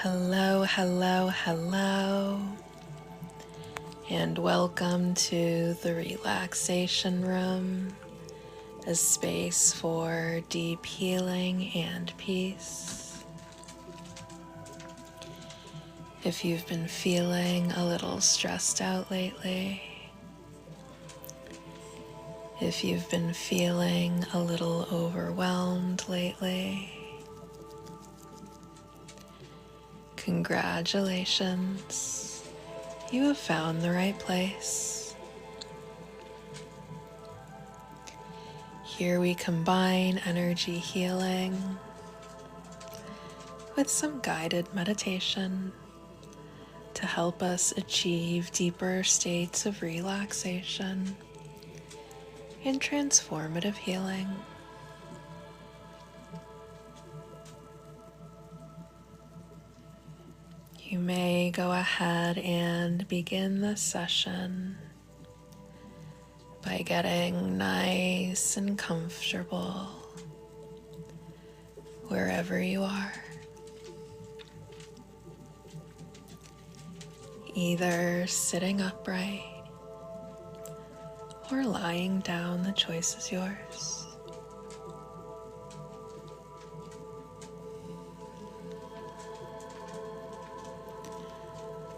Hello, hello, hello, and welcome to the Relaxation Room, a space for deep healing and peace. If you've been feeling a little stressed out lately, if you've been feeling a little overwhelmed lately, congratulations, you have found the right place. Here we combine energy healing with some guided meditation to help us achieve deeper states of relaxation and transformative healing. You may go ahead and begin this session by getting nice and comfortable wherever you are, either sitting upright or lying down. The choice is yours.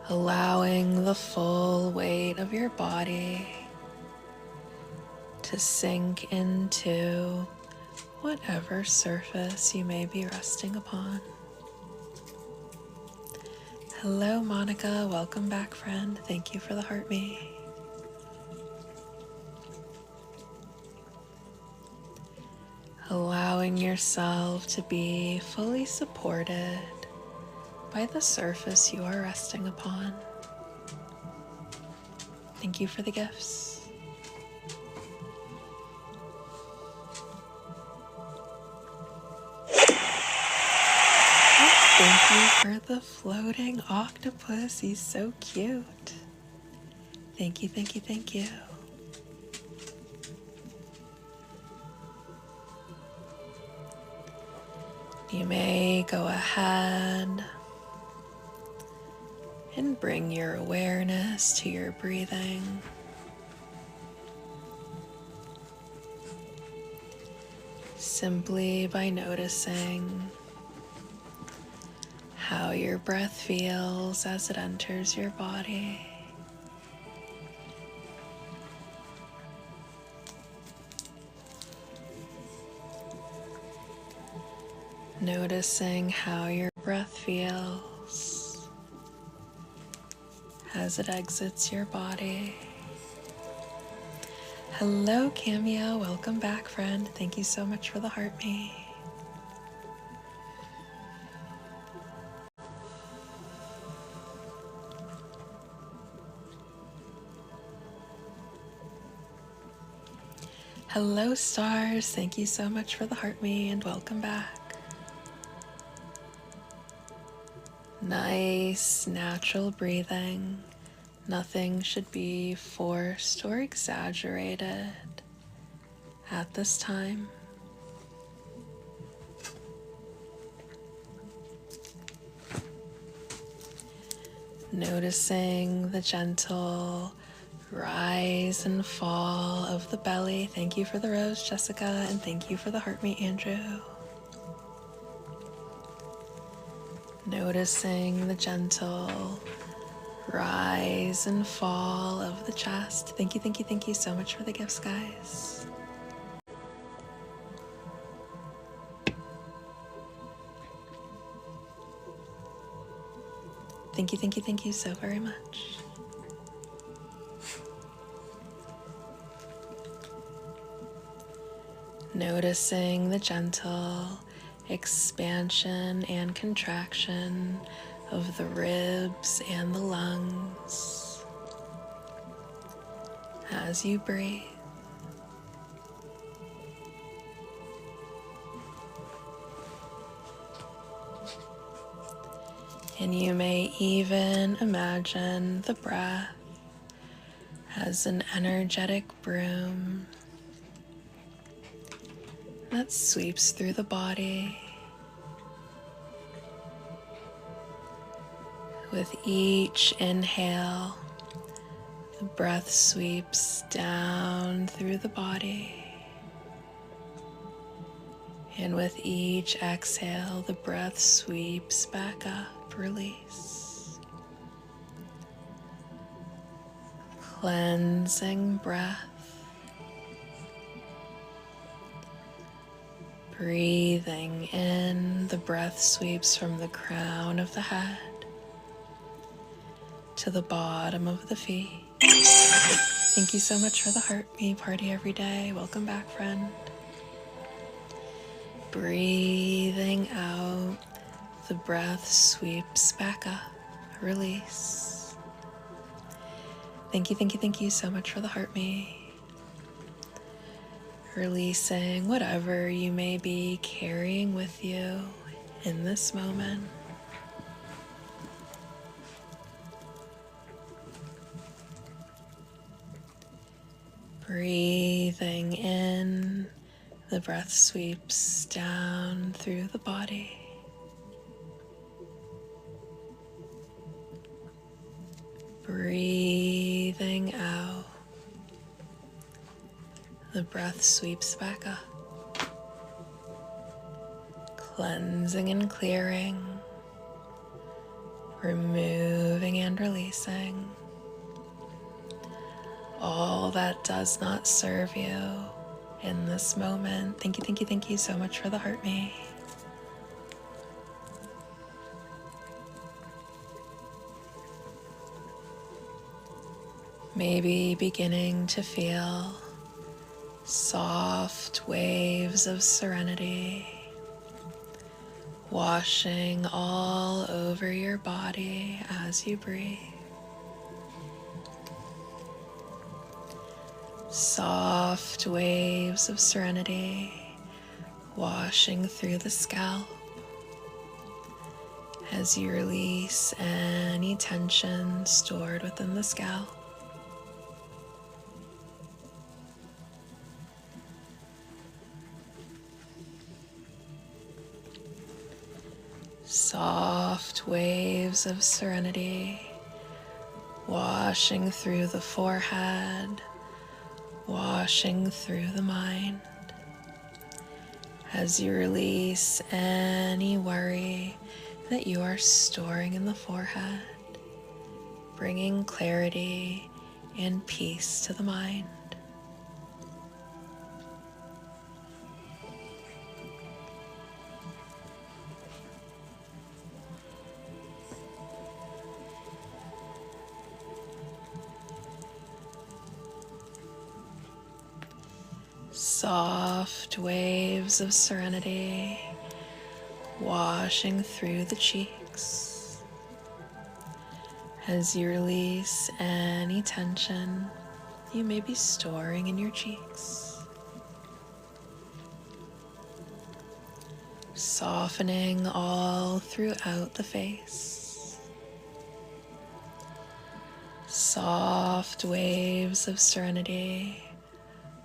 Allowing the full weight of your body to sink into whatever surface you may be resting upon. Hello, Monica. Welcome back, friend. Thank you for the heart me. Allowing yourself to be fully supported by the surface you are resting upon. Thank you for the gifts. Thank you for the floating octopus. He's so cute. Thank you, thank you, thank you. You may go ahead and bring your awareness to your breathing. Simply by noticing how your breath feels as it enters your body. Noticing how your breath feels as it exits your body. Hello, Cameo. Welcome back, friend. Thank you so much for the heart me. Hello, stars. Thank you so much for the heart me and welcome back. Nice, natural breathing. Nothing should be forced or exaggerated at this time. Noticing the gentle rise and fall of the belly. Thank you for the rose, Jessica, and thank you for the heart me, Andrew. Noticing the gentle rise and fall of the chest. Thank you, thank you, thank you so much for the gifts, guys. Thank you, thank you, thank you so very much. Noticing the gentle expansion and contraction of the ribs and the lungs as you breathe. And you may even imagine the breath as an energetic broom that sweeps through the body, With each inhale, the breath sweeps down through the body. And with each exhale, the breath sweeps back up, release. Cleansing breath. Breathing in, the breath sweeps from the crown of the head to the bottom of the feet. Thank you so much for the Heart Me Party every day. Welcome back, friend. Breathing out, the breath sweeps back up, release. Thank you so much for the Heart Me. Releasing whatever you may be carrying with you in this moment. Breathing in, the breath sweeps down through the body. Breathing out, the breath sweeps back up. Cleansing and clearing, removing and releasing all that does not serve you in this moment. Thank you so much for the Heart Me. Maybe beginning to feel soft waves of serenity washing all over your body as you breathe. Soft waves of serenity washing through the scalp as you release any tension stored within the scalp. Soft waves of serenity washing through the forehead, washing through the mind as you release any worry that you are storing in the forehead, bringing clarity and peace to the mind. Soft waves of serenity washing through the cheeks as you release any tension you may be storing in your cheeks. Softening all throughout the face. Soft waves of serenity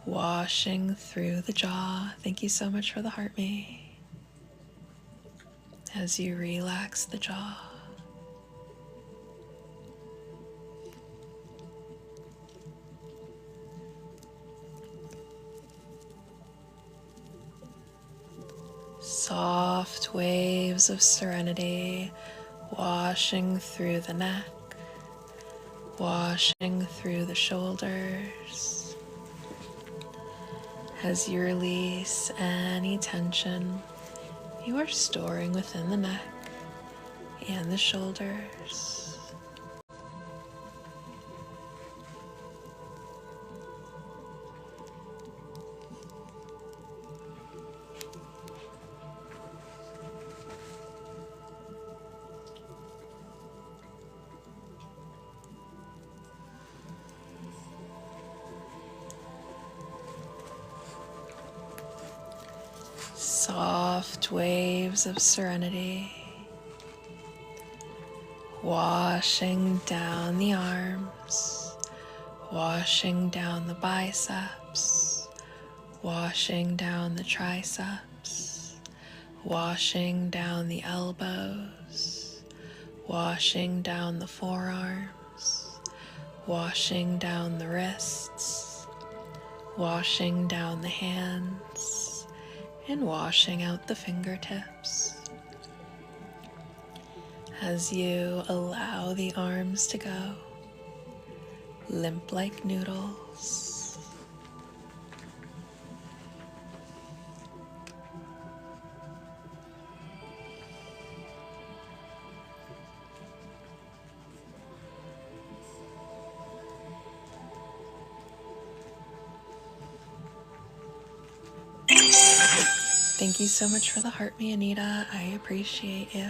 washing through the jaw. Thank you so much for the Heart Me. As you relax the jaw. Soft waves of serenity washing through the neck, washing through the shoulders. As you release any tension you are storing within the neck and the shoulders. Soft waves of serenity washing down the arms, washing down the biceps, washing down the triceps, washing down the elbows, washing down the forearms, washing down the wrists, washing down the hands, and washing out the fingertips. As you allow the arms to go, limp like noodles. Thank you so much for the heart, me, Anita. I appreciate you.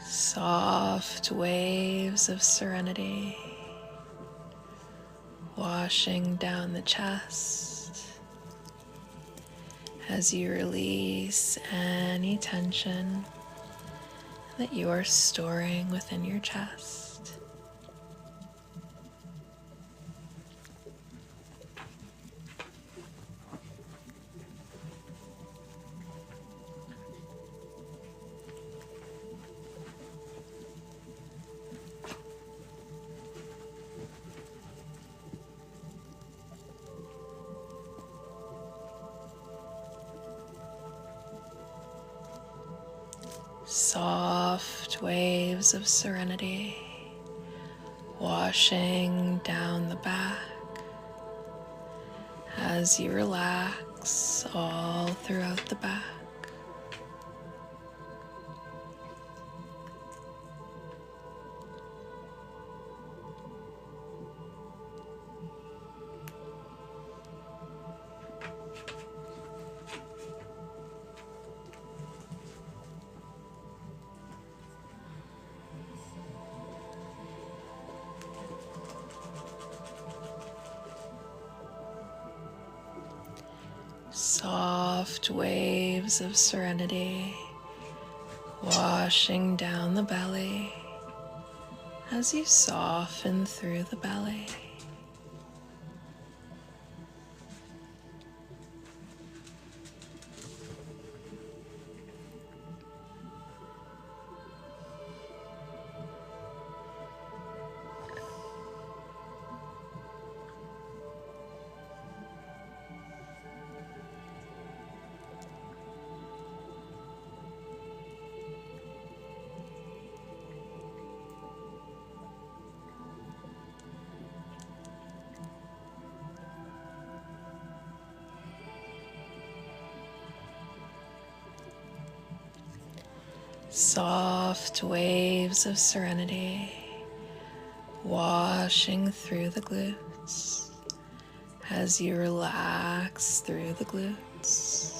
Soft waves of serenity washing down the chest as you release any tension that you are storing within your chest. Soft waves of serenity washing down the back as you relax all throughout the back. Soft waves of serenity washing down the belly as you soften through the belly. Soft waves of serenity washing through the glutes as you relax through the glutes.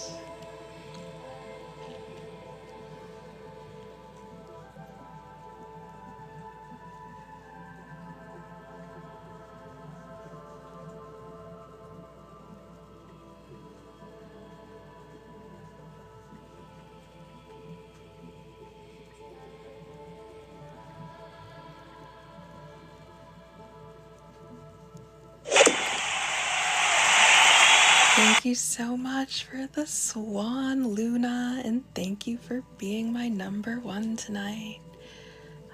Thank you so much for the swan, Luna, and thank you for being my number one tonight.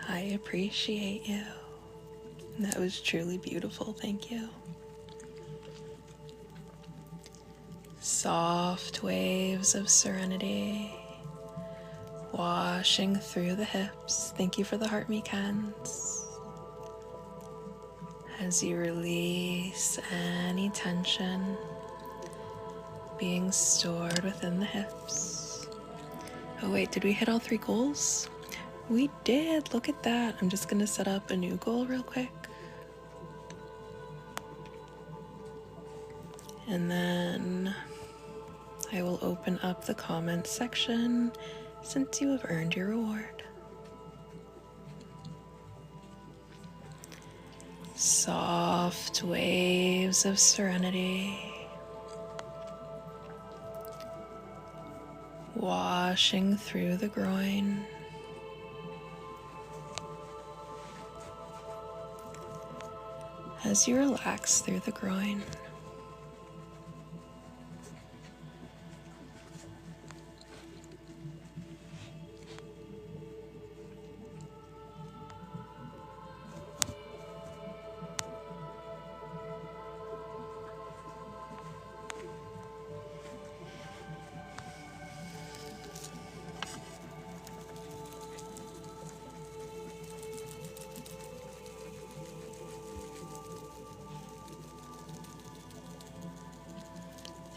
I appreciate you. That was truly beautiful, thank you. Soft waves of serenity washing through the hips. Thank you for the heart me cans. As you release any tension being stored within the hips. Oh wait, did we hit all 3 goals? We did, look at that. I'm just gonna set up a new goal real quick. And then I will open up the comments section since you have earned your reward. Soft waves of serenity washing through the groin. As you relax through the groin,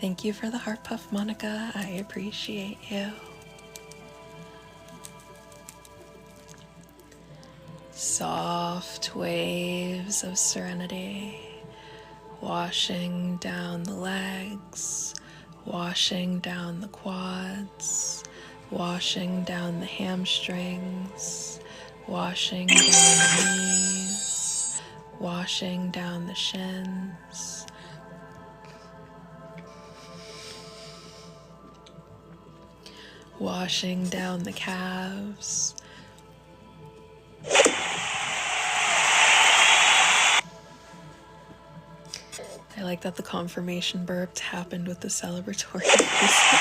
Thank you for the heart puff, Monica. I appreciate you. Soft waves of serenity washing down the legs, washing down the quads, washing down the hamstrings, washing down the knees, washing down the shins, washing down the calves. I like that the confirmation burp happened with the celebratory music.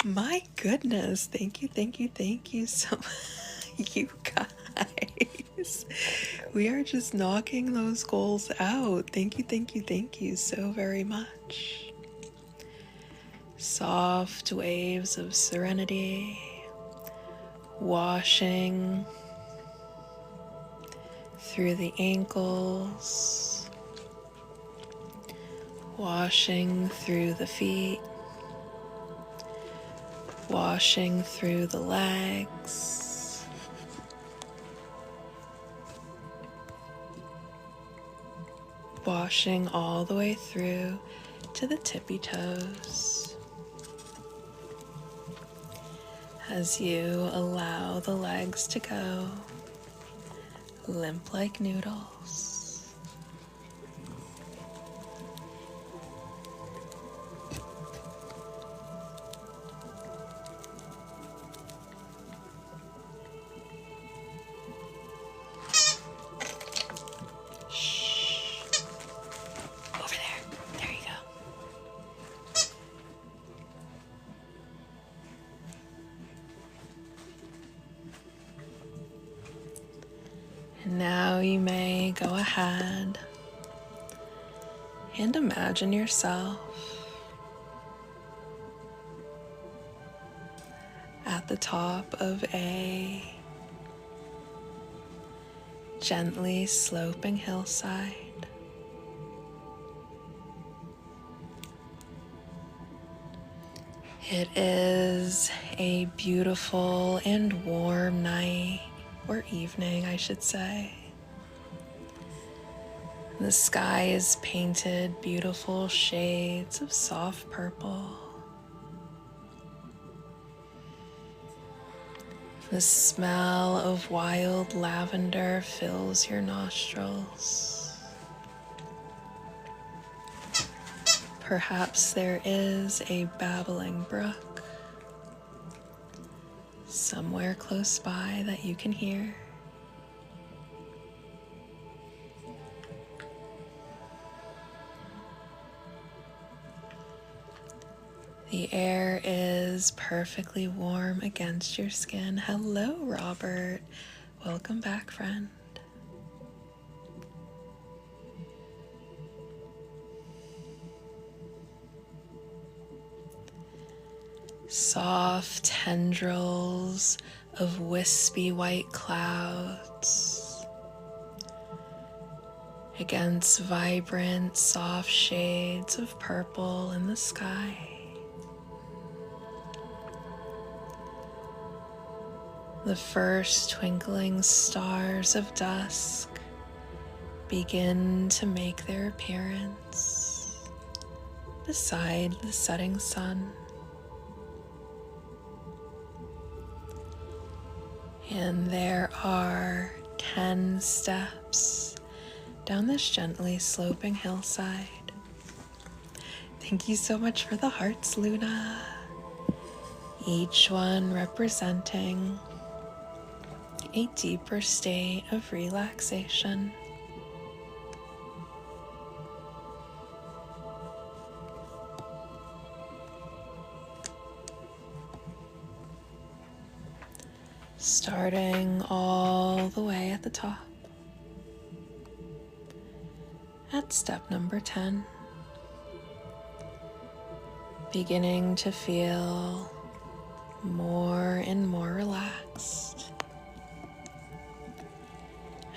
My goodness, thank you so much, you guys. We are just knocking those goals out. Thank you so very much. Soft waves of serenity, washing through the ankles, washing through the feet, washing through the legs, washing all the way through to the tippy toes as you allow the legs to go limp like noodles. Now you may go ahead and imagine yourself at the top of a gently sloping hillside. It is a beautiful and warm night, or evening, I should say. The sky is painted beautiful shades of soft purple. The smell of wild lavender fills your nostrils. Perhaps there is a babbling brook somewhere close by that you can hear. The air is perfectly warm against your skin. Hello, Robert. Welcome back, friend. Soft tendrils of wispy white clouds against vibrant, soft shades of purple in the sky. The first twinkling stars of dusk begin to make their appearance beside the setting sun. And there are 10 steps down this gently sloping hillside. Thank you so much for the hearts, Luna. Each one representing a deeper state of relaxation. Starting all the way at the top at step number 10, beginning to feel more and more relaxed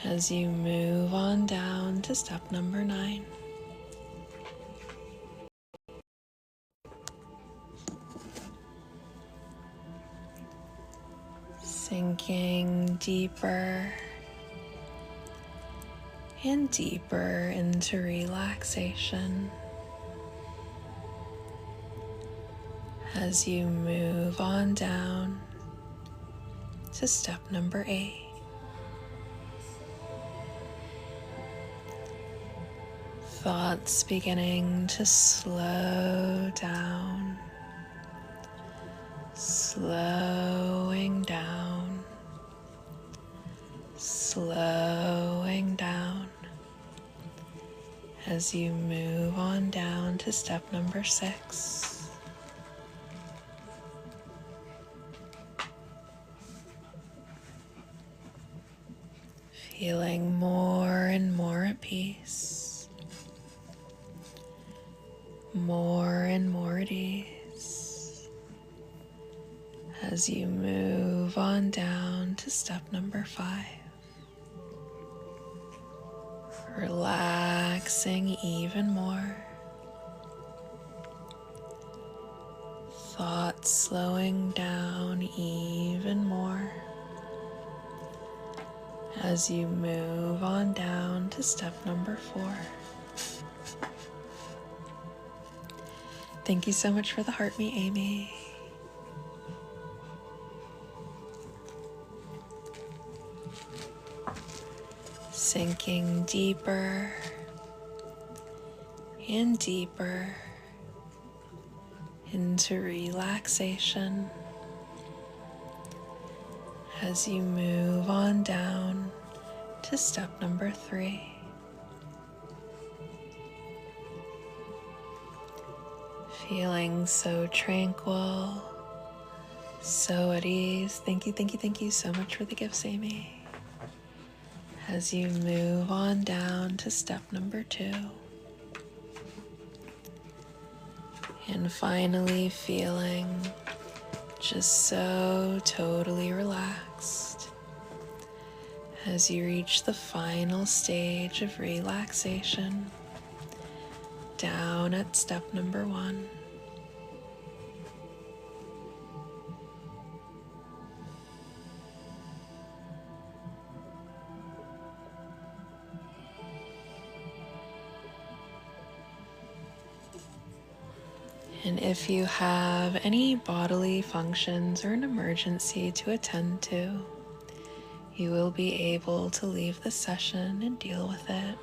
as you move on down to step number 9. Sinking deeper and deeper into relaxation as you move on down to step number 8. Thoughts beginning to slow down, slowing down, slowing down as you move on down to step number 6. Feeling more and more at peace, more and more at ease as you move on down to step number 5. Relaxing even more, thoughts slowing down even more as you move on down to step number 4. Thank you so much for the heart me, Amy. Sinking deeper and deeper into relaxation as you move on down to step number 3. Feeling so tranquil, so at ease. Thank you so much for the gifts, Amy. As you move on down to step number 2. And finally feeling just so totally relaxed as you reach the final stage of relaxation down at step number 1. And if you have any bodily functions or an emergency to attend to, you will be able to leave the session and deal with it.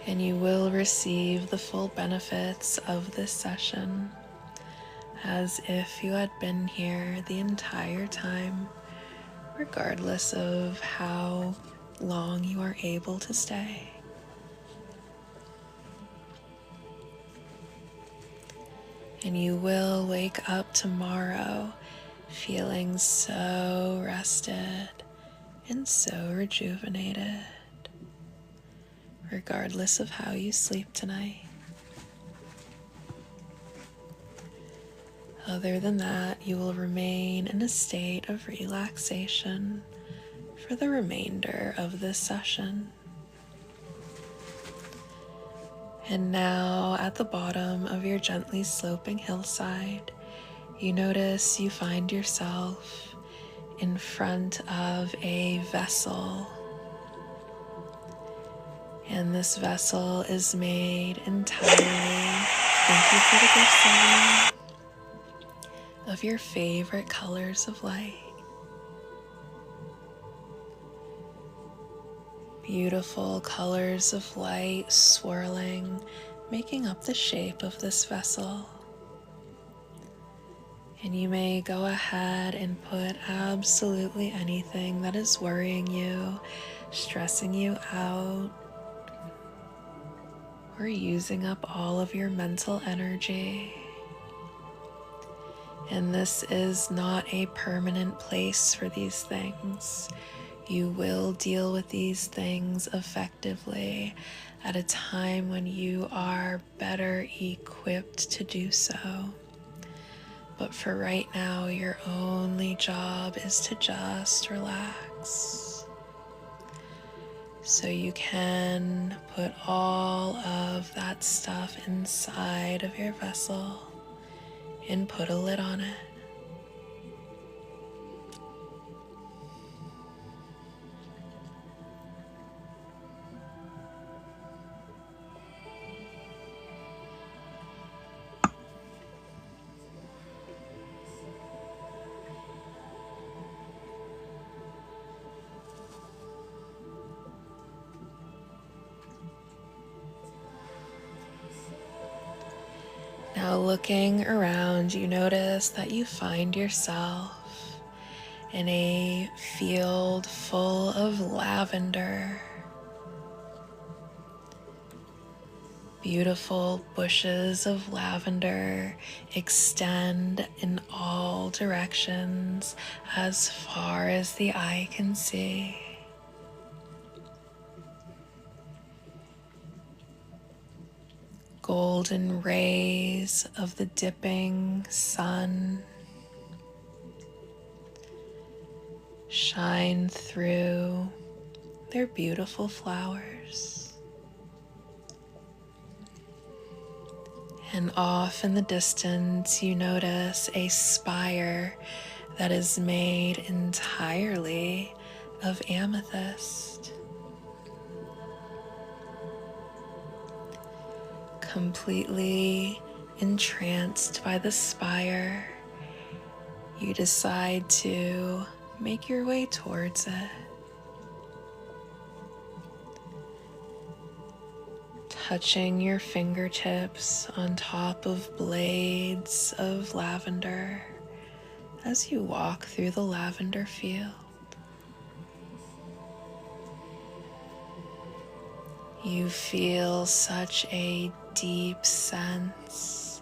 And you will receive the full benefits of this session as if you had been here the entire time, regardless of how long you are able to stay. And you will wake up tomorrow feeling so rested and so rejuvenated, regardless of how you sleep tonight. Other than that, you will remain in a state of relaxation for the remainder of this session. And now at the bottom of your gently sloping hillside, you notice you find yourself in front of a vessel. And this vessel is made entirely, thank you for the gift, Sarah, of your favorite colors of light. Beautiful colors of light swirling, making up the shape of this vessel. And you may go ahead and put absolutely anything that is worrying you, stressing you out, or using up all of your mental energy. And this is not a permanent place for these things. You will deal with these things effectively at a time when you are better equipped to do so. But for right now, your only job is to just relax. So you can put all of that stuff inside of your vessel and put a lid on it. Now looking around, you notice that you find yourself in a field full of lavender. Beautiful bushes of lavender extend in all directions as far as the eye can see. Golden rays of the dipping sun shine through their beautiful flowers. And off in the distance, you notice a spire that is made entirely of amethyst. Completely entranced by the spire, you decide to make your way towards it. Touching your fingertips on top of blades of lavender as you walk through the lavender field. You feel such a deep sense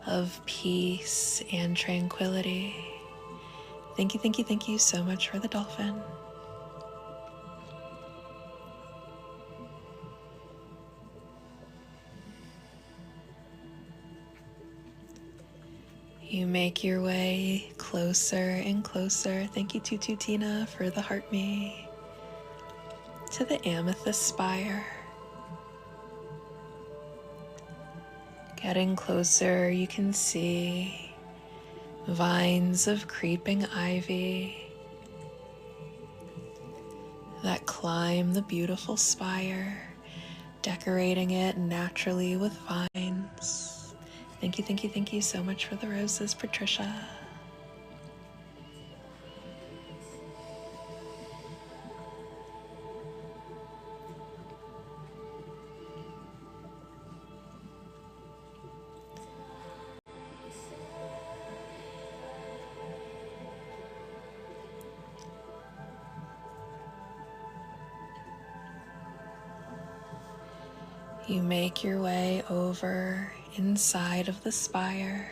of peace and tranquility. Thank you so much for the dolphin. You make your way closer and closer. Thank you, Tutu Tina, for the heart me. To the Amethyst Spire. Getting closer, you can see vines of creeping ivy that climb the beautiful spire, decorating it naturally with vines. Thank you so much for the roses, Patricia. You make your way over inside of the spire.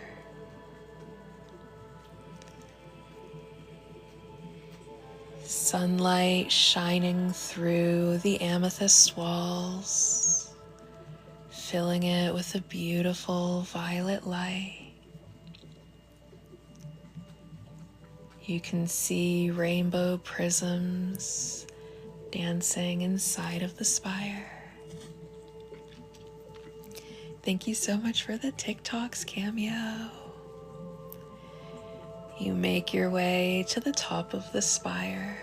Sunlight shining through the amethyst walls, filling it with a beautiful violet light. You can see rainbow prisms dancing inside of the spire. Thank you so much for the TikToks, Cameo. You make your way to the top of the spire.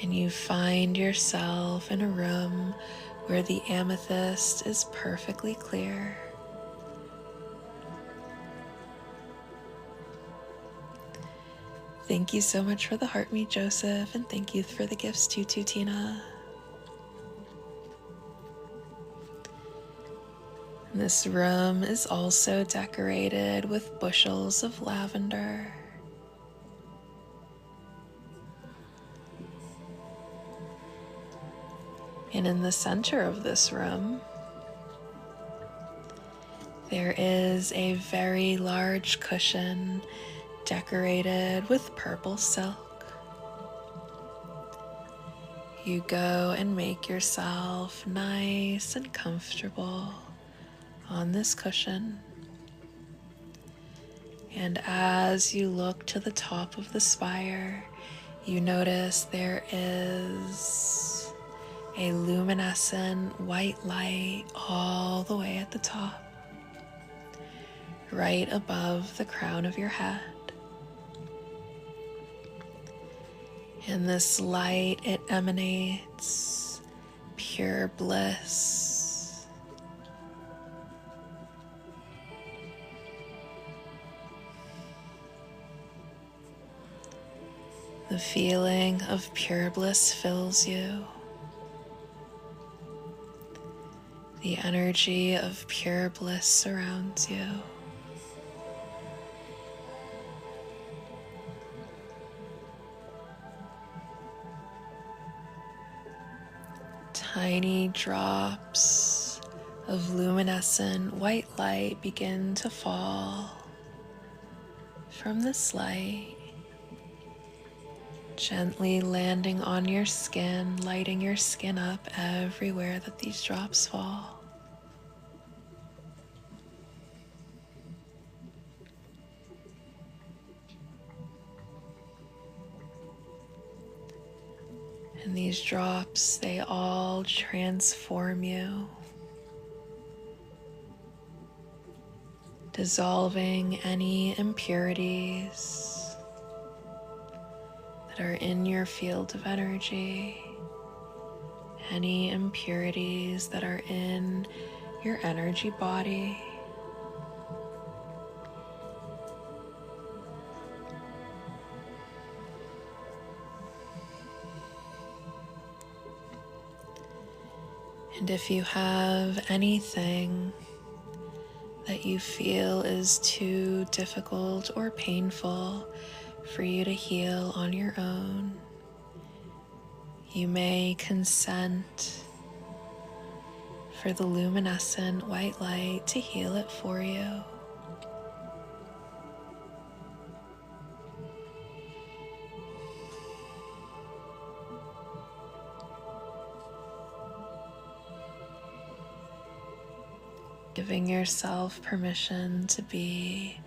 And you find yourself in a room where the amethyst is perfectly clear. Thank you so much for the heart me, Joseph, and thank you for the gifts, Tutu Tina. This room is also decorated with bushels of lavender. And in the center of this room, there is a very large cushion decorated with purple silk. You go and make yourself nice and comfortable on this cushion. And as you look to the top of the spire, you notice there is a luminescent white light all the way at the top, right above the crown of your head. And this light, it emanates pure bliss. The feeling of pure bliss fills you. The energy of pure bliss surrounds you. Tiny drops of luminescent white light begin to fall from this light, gently landing on your skin, lighting your skin up everywhere that these drops fall. And these drops, they all transform you, dissolving any impurities that are in your field of energy, any impurities that are in your energy body. And if you have anything that you feel is too difficult or painful for you to heal on your own, you may consent for the luminescent white light to heal it for you. Giving yourself permission to be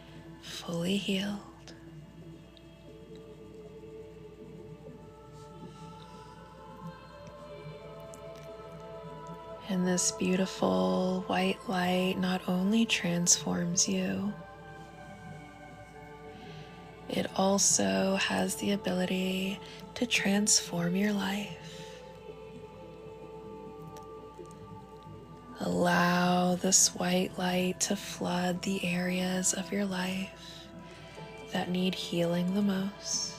fully healed. And this beautiful white light not only transforms you, it also has the ability to transform your life. Allow this white light to flood the areas of your life that need healing the most.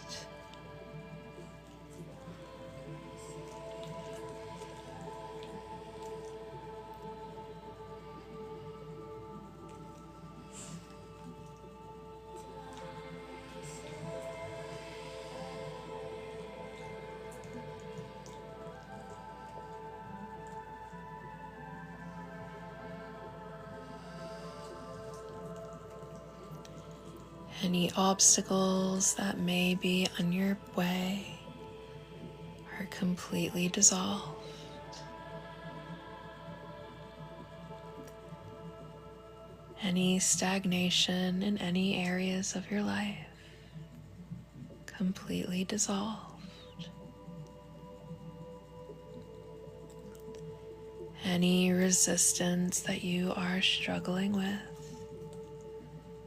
Any obstacles that may be on your way are completely dissolved. Any stagnation in any areas of your life completely dissolved. Any resistance that you are struggling with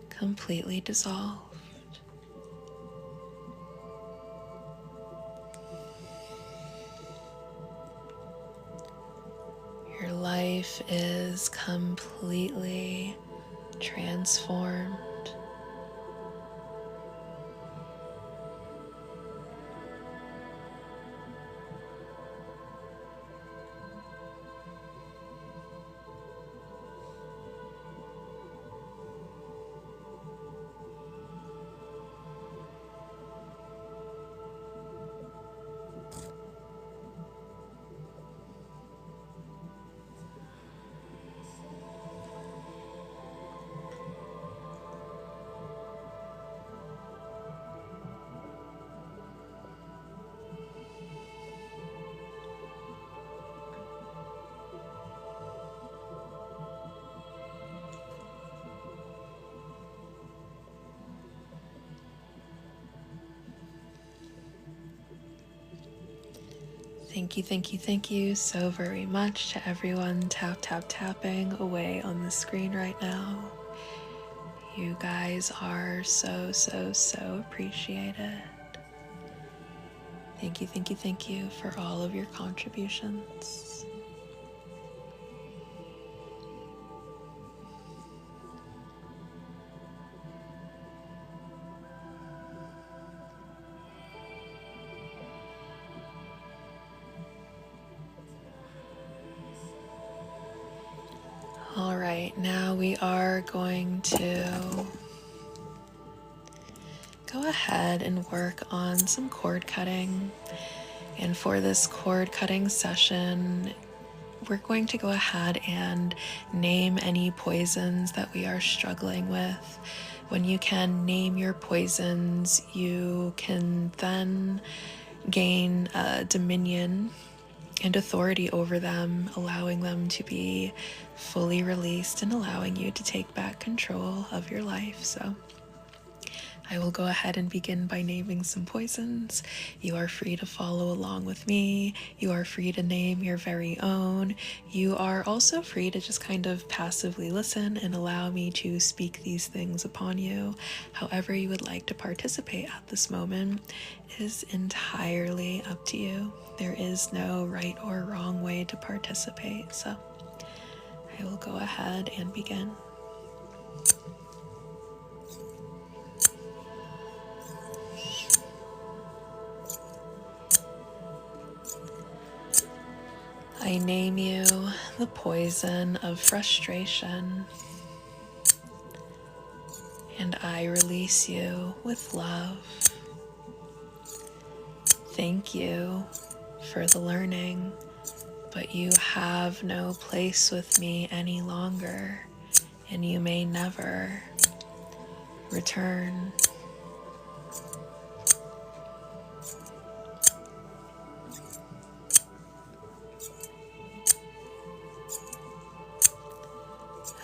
completely dissolved. Your life is completely transformed. Thank you so very much to everyone tapping away on the screen right now. You guys are so appreciated. Thank you for all of your contributions. right, now we are going to go ahead and work on some cord cutting. And for this cord cutting session, we're going to go ahead and name any poisons that we are struggling with. When you can name your poisons, you can then gain dominion and authority over them, allowing them to be fully released and allowing you to take back control of your life. So I will go ahead and begin by naming some poisons. You are free to follow along with me. You are free to name your very own. You are also free to just kind of passively listen and allow me to speak these things upon you. However you would like to participate at this moment is entirely up to you. There is no right or wrong way to participate. So I will go ahead and begin. I name you the poison of frustration, and I release you with love. Thank you for the learning, but you have no place with me any longer, and you may never return.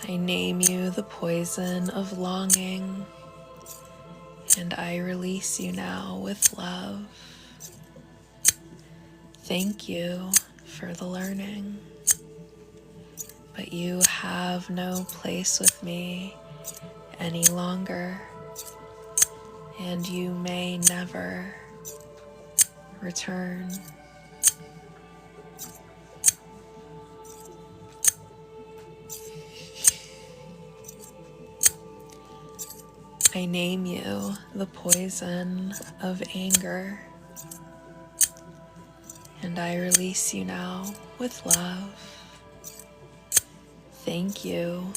I name you the poison of longing, and I release you now with love. Thank you for the learning, but you have no place with me any longer, and you may never return. I name you the poison of anger, and I release you now with love. Thank you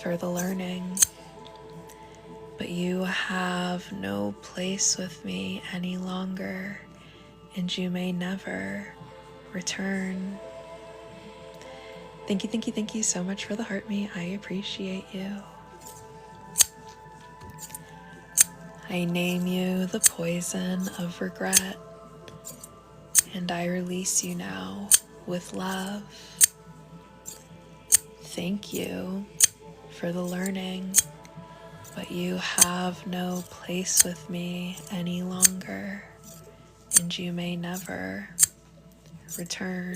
for the learning, but you have no place with me any longer, and you may never return. Thank you so much for the heart me. I appreciate you. I name you the poison of regret, and I release you now with love. Thank you for the learning, but you have no place with me any longer, and you may never return.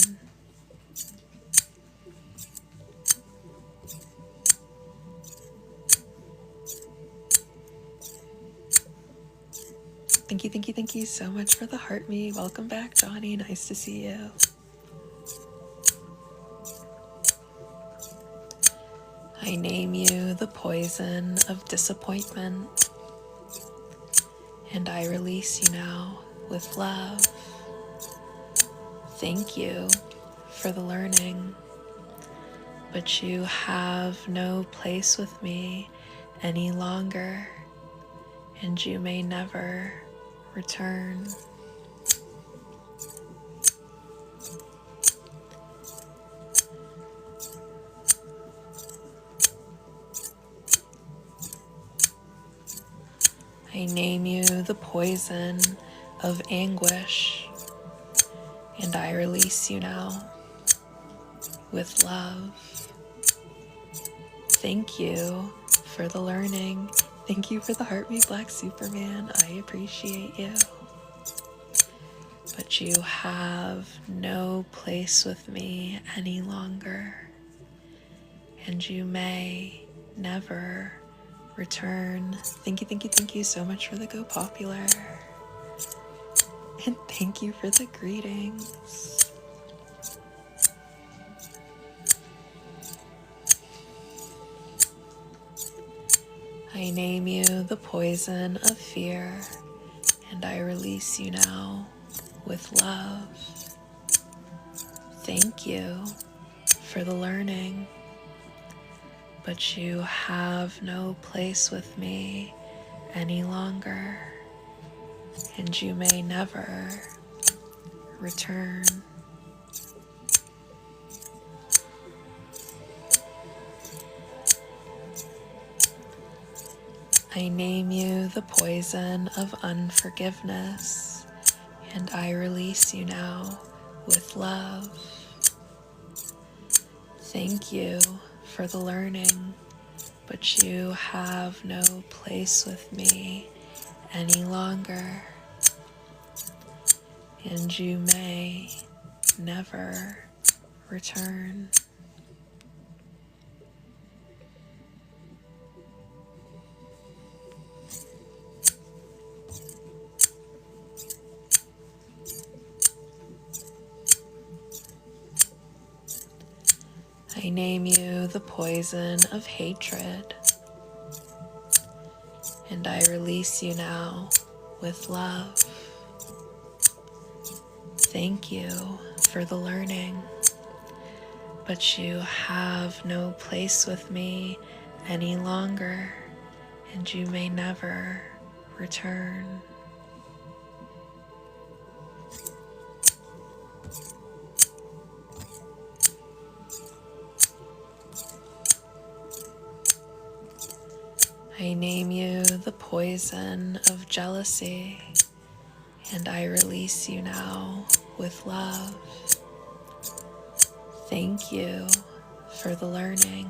Thank you so much for the heart me. Welcome back, Johnny. Nice to see you. I name you the poison of disappointment, and I release you now with love. Thank you for the learning, but you have no place with me any longer, and you may never return. I name you the poison of anguish, and I release you now with love. Thank you for the learning. Thank you for the heart me, Black Superman. I appreciate you. But you have no place with me any longer, and you may never return. Thank you so much for the Go Popular. And thank you for the greetings. I name you the poison of fear, and I release you now with love. Thank you for the learning, but you have no place with me any longer, and you may never return. I name you the poison of unforgiveness, and I release you now with love. Thank you for the learning, but you have no place with me any longer, and you may never return. I name you the poison of hatred, and I release you now with love. Thank you for the learning, but you have no place with me any longer, and you may never return. I name you the poison of jealousy, and I release you now with love. Thank you for the learning,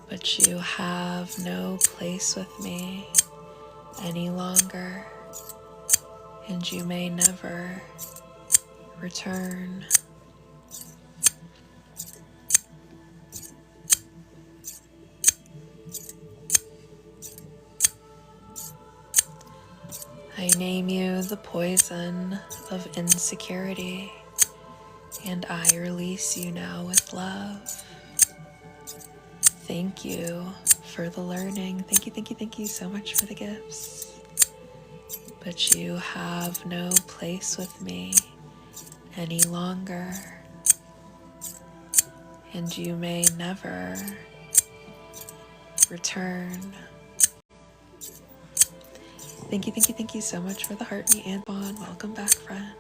but you have no place with me any longer, and you may never return. I name you the poison of insecurity, and I release you now with love. Thank you for the learning. Thank you so much for the gifts. But you have no place with me any longer, and you may never return. Thank you so much for the heartbeat, Antoine. Welcome back, friend.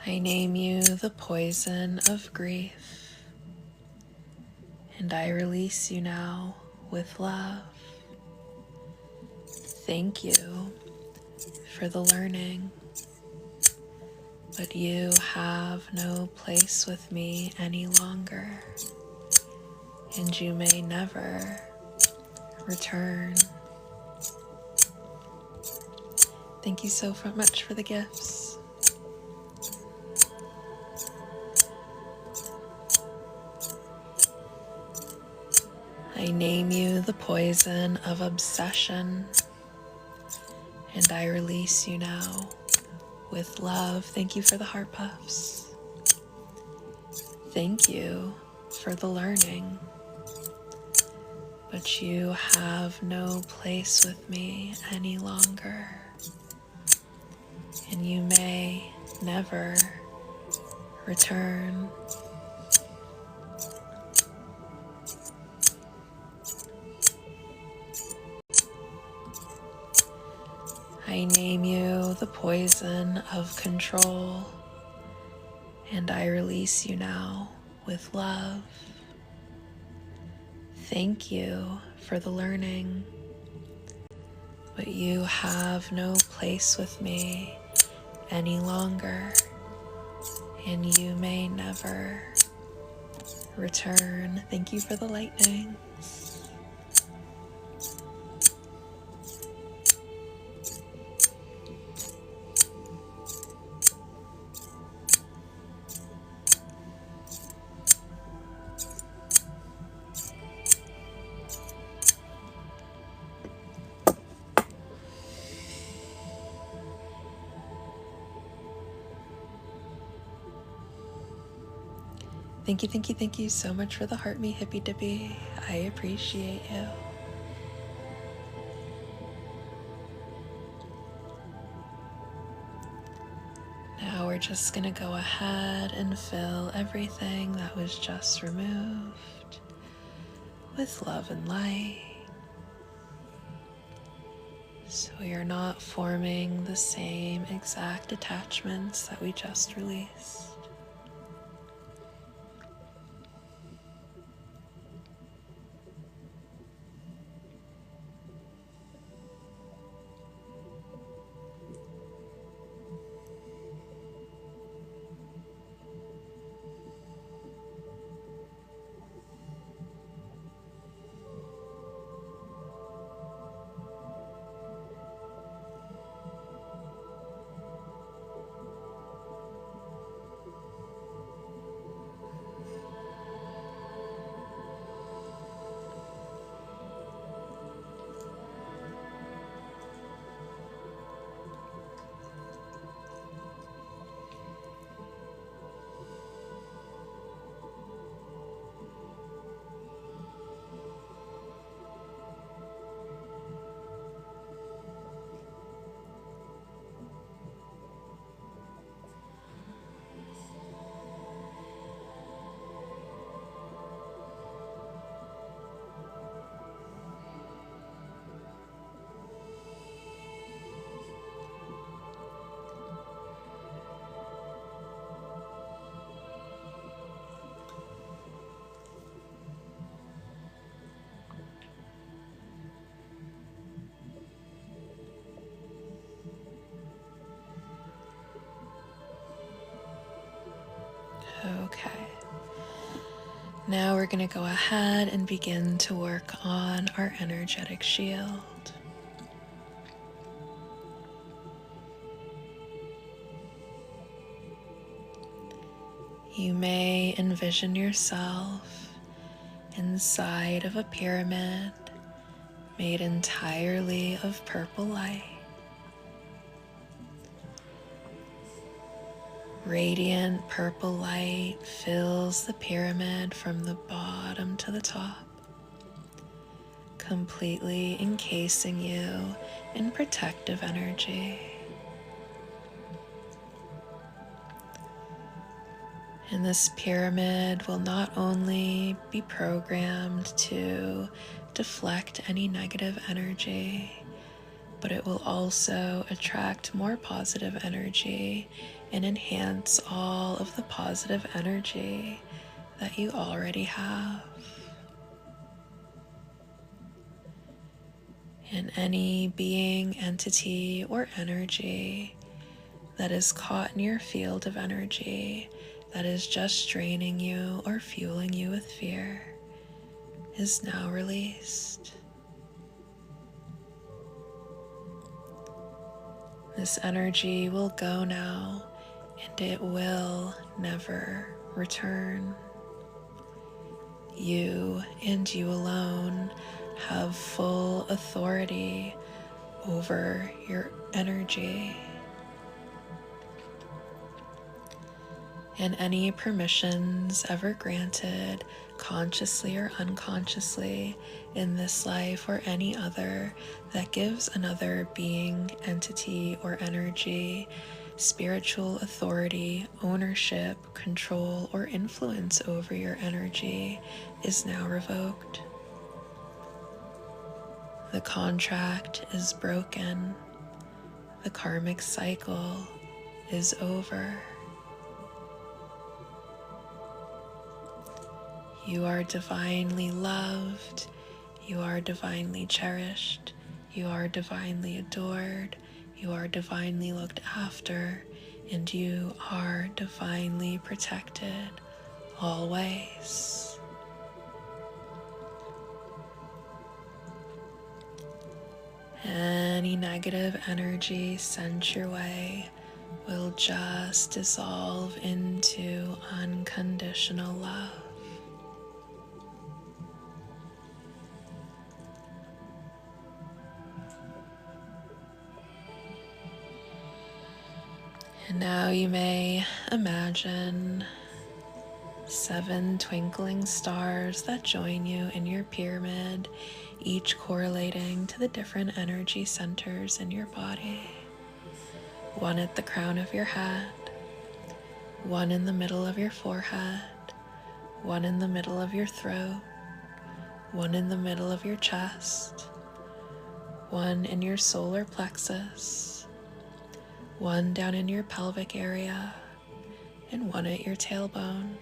I name you the poison of grief, and I release you now with love. Thank you for the learning, but you have no place with me any longer, and you may never return. Thank you so much for the gifts. I name you the poison of obsession, and I release you now with love. Thank you for the heart puffs. Thank you for the learning, but you have no place with me any longer, and you may never return. I name you the poison of control, and I release you now with love. Thank you for the learning, but you have no place with me any longer, and you may never return. Thank you for the lightning. Thank you so much for the heart me hippy dippy. I appreciate you. Now we're just gonna go ahead and fill everything that was just removed with love and light. So we are not forming the same exact attachments that we just released. Okay. Now we're going to go ahead and begin to work on our energetic shield. You may envision yourself inside of a pyramid made entirely of purple light. Radiant purple light fills the pyramid from the bottom to the top, completely encasing you in protective energy. And this pyramid will not only be programmed to deflect any negative energy, but it will also attract more positive energy and enhance all of the positive energy that you already have. And any being, entity, or energy that is caught in your field of energy that is just draining you or fueling you with fear is now released. This energy will go now, and it will never return. You and you alone have full authority over your energy. And any permissions ever granted, consciously or unconsciously, in this life or any other, that gives another being, entity, or energy spiritual authority, ownership, control, or influence over your energy is now revoked. The contract is broken. The karmic cycle is over. You are divinely loved, you are divinely cherished, you are divinely adored, you are divinely looked after, and you are divinely protected always. Any negative energy sent your way will just dissolve into unconditional love. And now you may imagine 7 twinkling stars that join you in your pyramid, each correlating to the different energy centers in your body. 1 at the crown of your head, 1 in the middle of your forehead, 1 in the middle of your throat, 1 in the middle of your chest, 1 in your solar plexus, 1 down in your pelvic area, and 1 at your tailbone.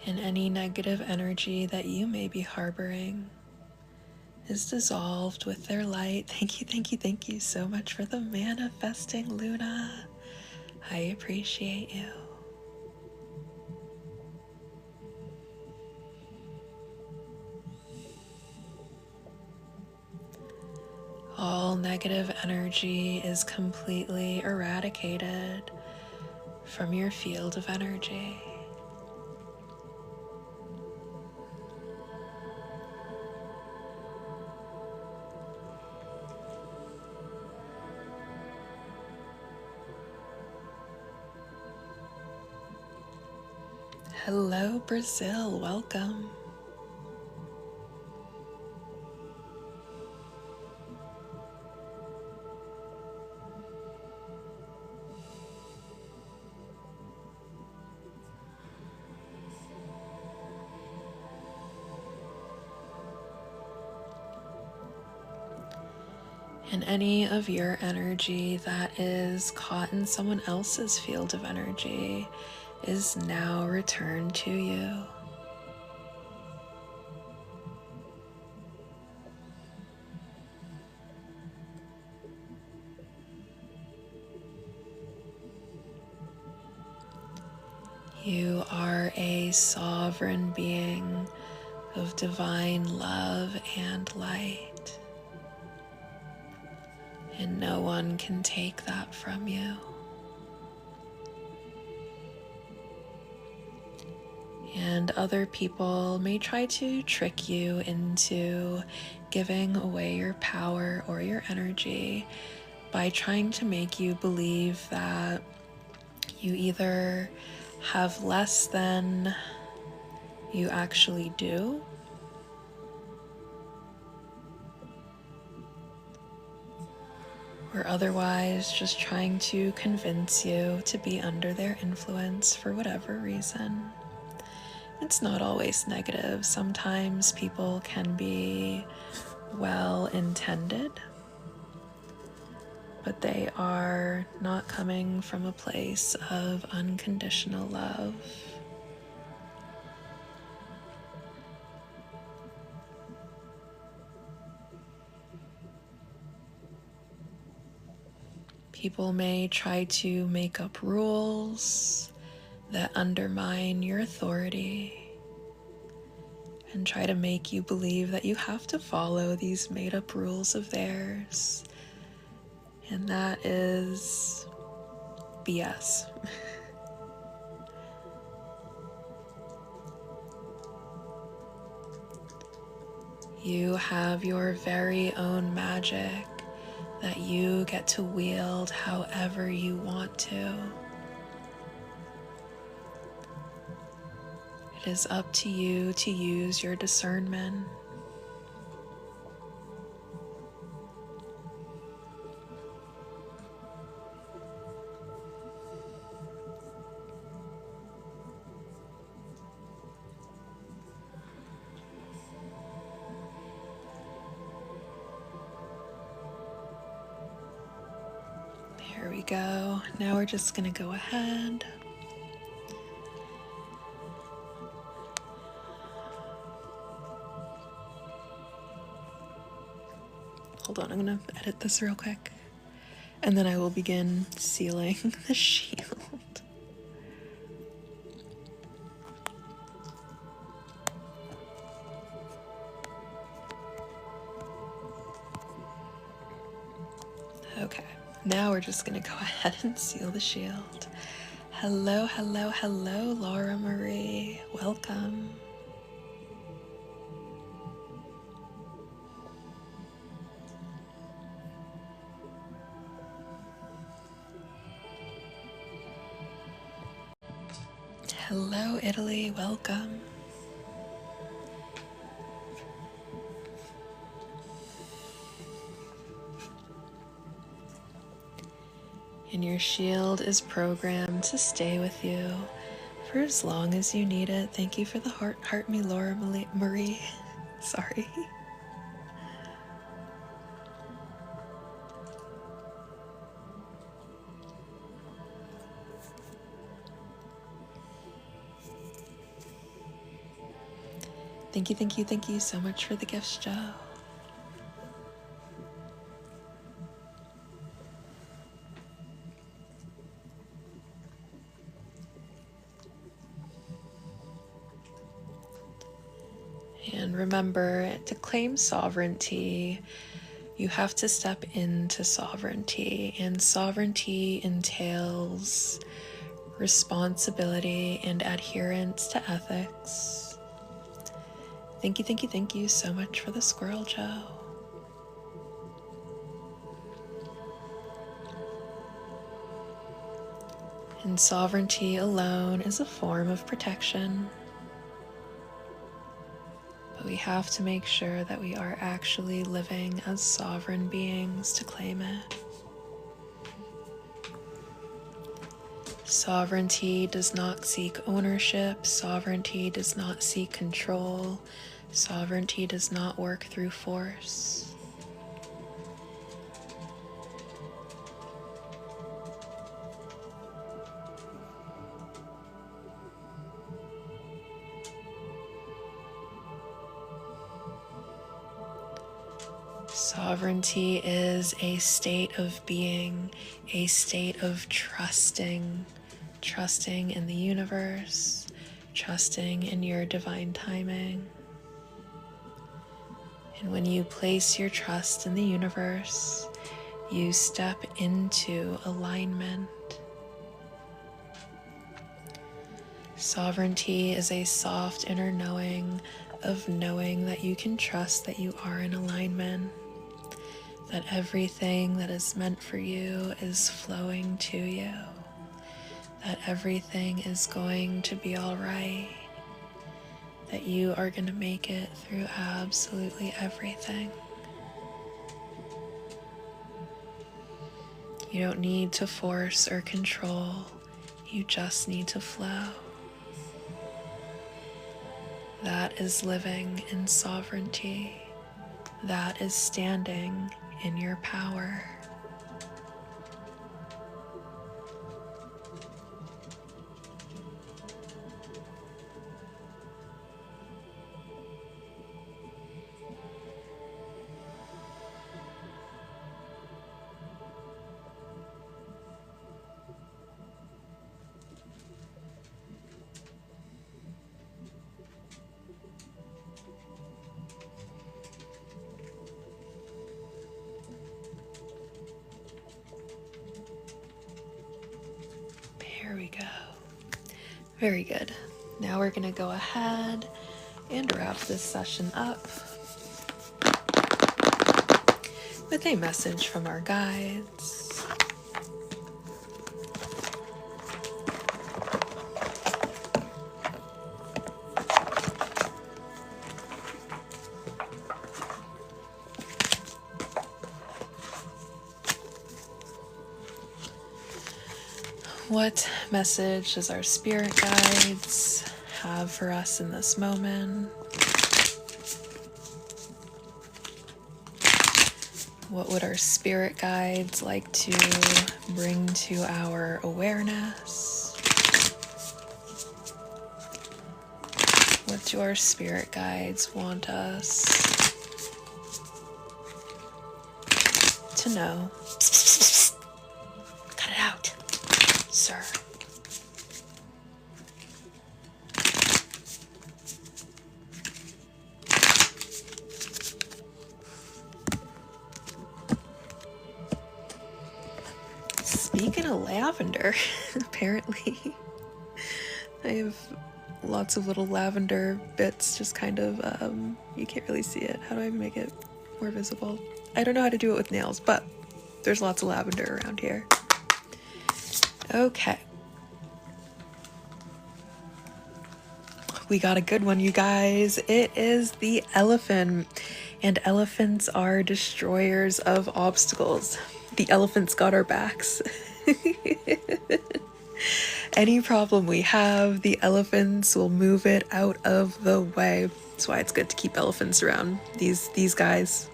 And any negative energy that you may be harboring is dissolved with their light. Thank you, thank you, thank you so much for the manifesting, Luna. I appreciate you. All negative energy is completely eradicated from your field of energy. Hello, Brazil, welcome. And any of your energy that is caught in someone else's field of energy is now returned to you. You are a sovereign being of divine love and light, and no one can take that from you. And other people may try to trick you into giving away your power or your energy by trying to make you believe that you either have less than you actually do, or otherwise just trying to convince you to be under their influence for whatever reason. It's not always negative. Sometimes people can be well intended, but they are not coming from a place of unconditional love. People may try to make up rules that undermine your authority and try to make you believe that you have to follow these made-up rules of theirs. And that is BS. You have your very own magic that you get to wield however you want to. It is up to you to use your discernment. There we go. Now we're just going to go ahead. Hold on, I'm going to edit this real quick. And then I will begin sealing the shield. Okay, now we're just going to go ahead and seal the shield. Hello, hello, hello, Laura Marie. Welcome. Hello, Italy, welcome. And your shield is programmed to stay with you for as long as you need it. Thank you for the heart me, Laura Marie. Sorry. Thank you so much for the gifts, Joe. And remember, to claim sovereignty, you have to step into sovereignty, and sovereignty entails responsibility and adherence to ethics. Thank you so much for the squirrel, Joe. And sovereignty alone is a form of protection. But we have to make sure that we are actually living as sovereign beings to claim it. Sovereignty does not seek ownership. Sovereignty does not seek control. Sovereignty does not work through force. Sovereignty is a state of being, a state of trusting in the universe, trusting in your divine timing. And when you place your trust in the universe, you step into alignment. Sovereignty is a soft inner knowing of knowing that you can trust that you are in alignment, that everything that is meant for you is flowing to you, that everything is going to be all right, that you are going to make it through absolutely everything. You don't need to force or control, you just need to flow. That is living in sovereignty. That is standing in your power. There we go. Very good. Now we're going to go ahead and wrap this session up with a message from our guides. What message does our spirit guides have for us in this moment? What would our spirit guides like to bring to our awareness? What do our spirit guides want us to know? Cut it out, sir. Speaking of lavender, apparently I have lots of little lavender bits just kind of, you can't really see it. How do I make it more visible? I don't know how to do it with nails, but there's lots of lavender around here. Okay. we got a good one, you guys. It is the elephant, and elephants are destroyers of obstacles. The elephants got our backs. Any problem we have, the elephants will move it out of the way. That's why it's good to keep elephants around. These guys,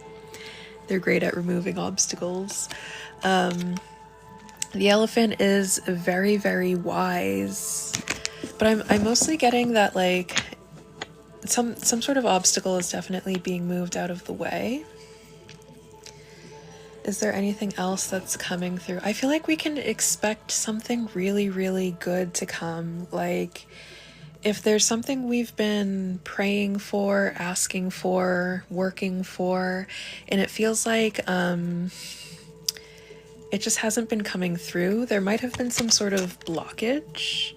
they're great at removing obstacles. The elephant is very, very wise, but I'm mostly getting that like some sort of obstacle is definitely being moved out of the way. Is there anything else that's coming through? I feel like we can expect something really, really good to come. Like, if there's something we've been praying for, asking for, working for, and it feels like it just hasn't been coming through, there might have been some sort of blockage.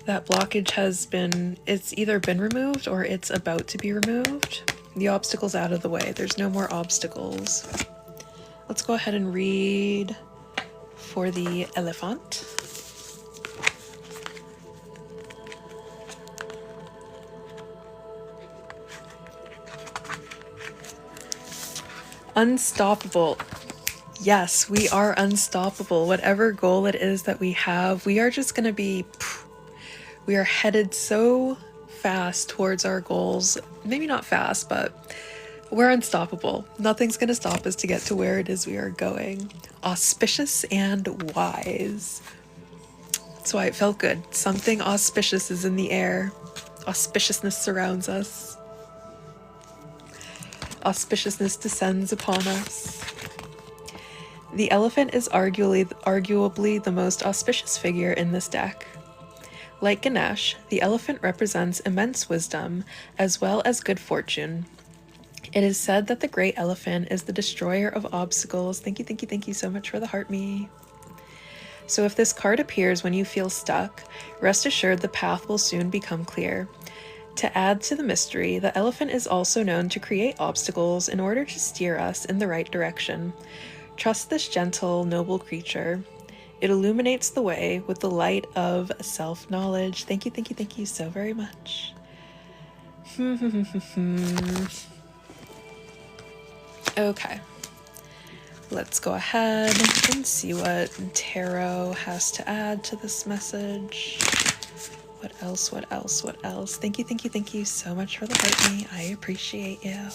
That blockage it's either been removed or it's about to be removed. The obstacle's out of the way. There's no more obstacles. Let's go ahead and read for the elephant. Unstoppable. Yes, we are unstoppable. Whatever goal it is that we have, we are just going to we are headed so fast towards our goals. Maybe not fast, but we're unstoppable. Nothing's going to stop us to get to where it is we are going. Auspicious and wise. That's why it felt good. Something auspicious is in the air. Auspiciousness surrounds us. Auspiciousness descends upon us. The elephant is arguably the most auspicious figure in this deck. Like Ganesh, the elephant represents immense wisdom as well as good fortune. It is said that the great elephant is the destroyer of obstacles. Thank you so much for the heart me. So if this card appears when you feel stuck, rest assured the path will soon become clear. To add to the mystery, the elephant is also known to create obstacles in order to steer us in the right direction. Trust this gentle, noble creature. It illuminates the way with the light of self-knowledge. Thank you so very much. Okay, let's go ahead and see what tarot has to add to this message. What else? Thank you so much for the heart me. I appreciate you.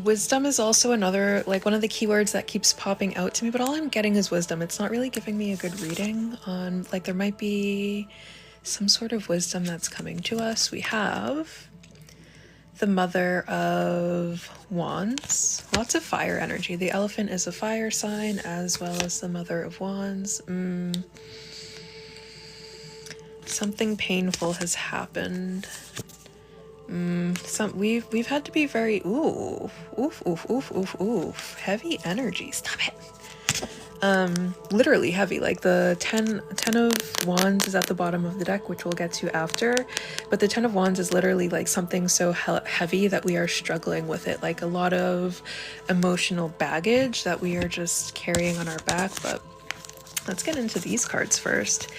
Wisdom is also another, like, one of the keywords that keeps popping out to me, but all I'm getting is wisdom. It's not really giving me a good reading on, like, there might be some sort of wisdom that's coming to us. We have the Mother of Wands. Lots of fire energy. The elephant is a fire sign as well as the Mother of Wands. Something painful has happened. We've had to be very heavy energy. Stop it. Literally heavy. Like the 10 of Wands is at the bottom of the deck, which we'll get to after. But the 10 of Wands is literally like something so heavy that we are struggling with it. Like a lot of emotional baggage that we are just carrying on our back. But let's get into these cards first.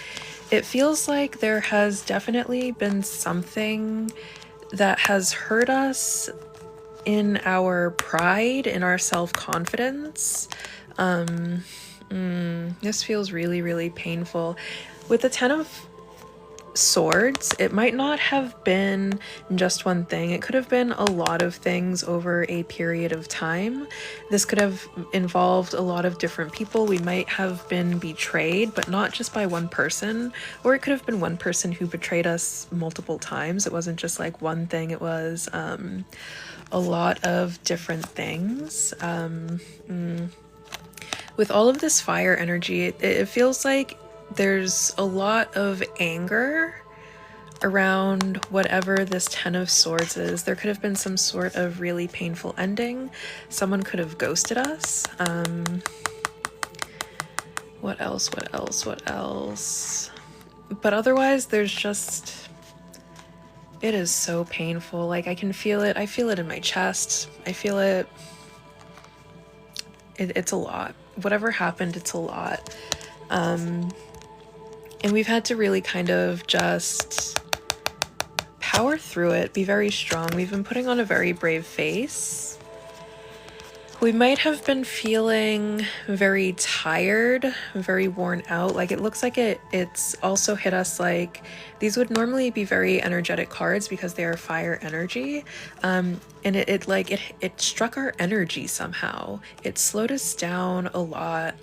It feels like there has definitely been something that has hurt us in our pride, in our self-confidence. This feels really, really painful. With the 10 of Swords, it might not have been just one thing. It could have been a lot of things over a period of time. This could have involved a lot of different people. We might have been betrayed, but not just by one person, or it could have been one person who betrayed us multiple times. It wasn't just like one thing. It was a lot of different things. With all of this fire energy, it feels like there's a lot of anger around whatever this 10 of Swords is. There could have been some sort of really painful ending. Someone could have ghosted us. What else? But otherwise, there's just, it is so painful. Like, I can feel it. I feel it in my chest. I feel it. It's a lot. Whatever happened, it's a lot. And we've had to really kind of just power through it, be very strong. We've been putting on a very brave face. We might have been feeling very tired, very worn out. Like, it looks like it's also hit us. Like, these would normally be very energetic cards because they are fire energy. And it struck our energy somehow. It slowed us down a lot.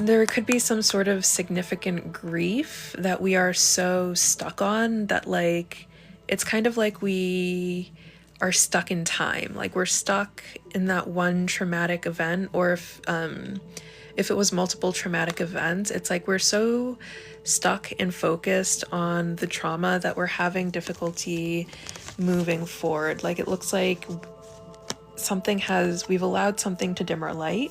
There could be some sort of significant grief that we are so stuck on that, like, it's kind of like we are stuck in time. Like, we're stuck in that one traumatic event, or if it was multiple traumatic events, it's like we're so stuck and focused on the trauma that we're having difficulty moving forward. Like, it looks like we've allowed something to dim our light.